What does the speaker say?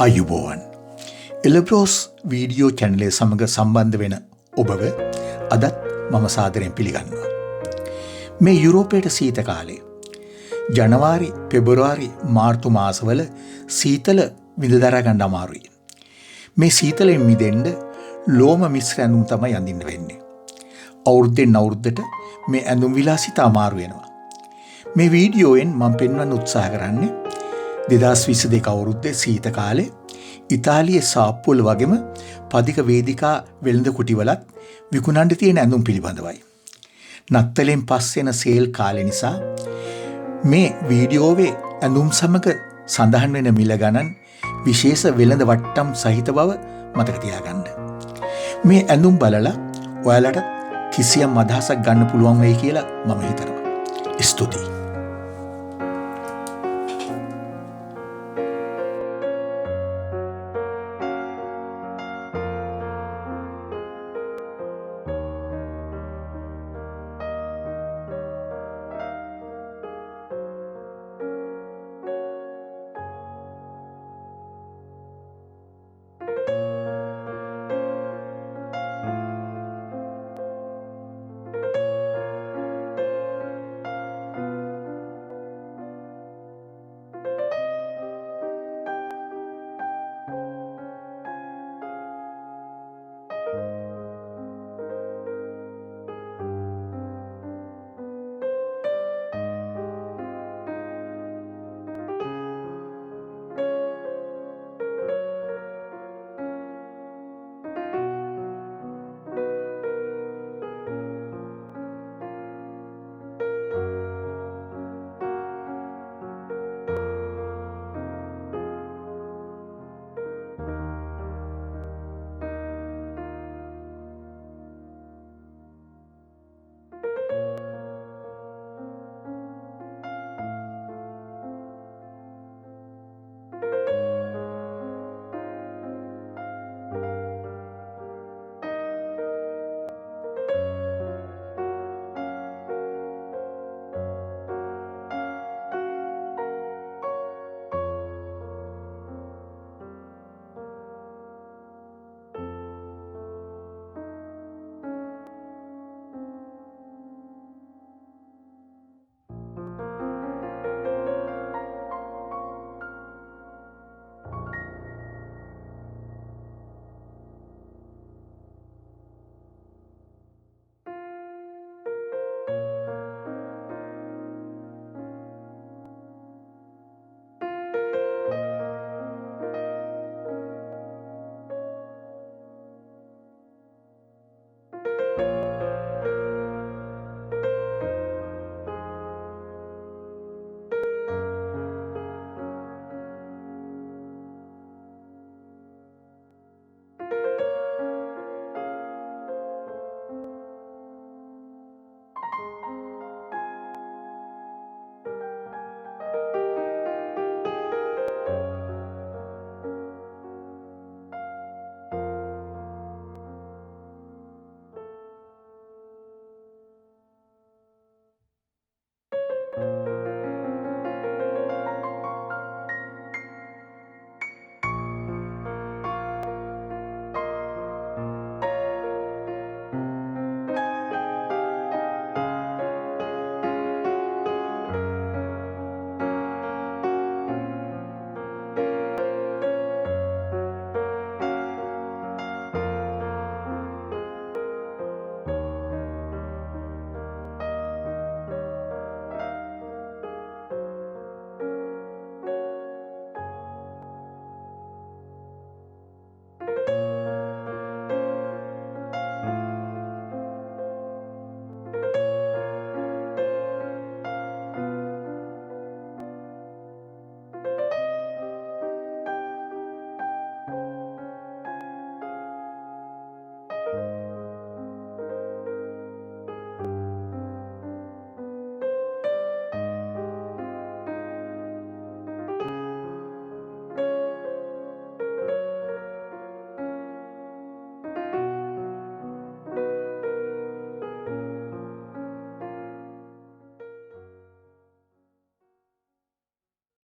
අයුබෝවන් එලබ්‍රෝස් video චැනලේ සමඟ සම්බන්ධ වෙන ඔබව අදත් මම සාදරයෙන් පිළිගන්නවා. මේ යුරෝපයට සීත කාලේ ජනවාරි පෙබරවාරි මාර්තු මාසවල සීතල විඳදරා ගන්න අමාරුයි. මේ සීතලෙන් මිදෙන්න ලෝම මිශ්‍ර ඇඳුම් තමයි අඳින්න වෙන්නේ. අවුරුද්දෙන් අවුරුද්දට මේ ඇඳුම් විලාසිතා අමාරු වෙනවා. මේ වීඩියෝවෙන් මම පෙන්වන්න උත්සාහ කරන්නේ 2022 අවුරුද්දේ සීත කාලේ ඉතාලියේ සාප්පුවල වගේම පදික වේදිකා වෙළඳ කුටිවලත් විකුණන්න තියෙන ඇඳුම් පිළිබඳවයි. නත්තලෙන් පස්සෙන සේල් කාලේ නිසා මේ වීඩියෝවේ ඇඳුම් සමග සඳහන් වෙන මිල ගණන් විශේෂ වෙළඳ වට්ටම් සහිත බව මතක තියාගන්න. මේ ඇඳුම් බලලා ඔයාලට කිසියම් අදහසක් ගන්න පුළුවන් වෙයි කියලා මම හිතනවා. ස්තුතියි.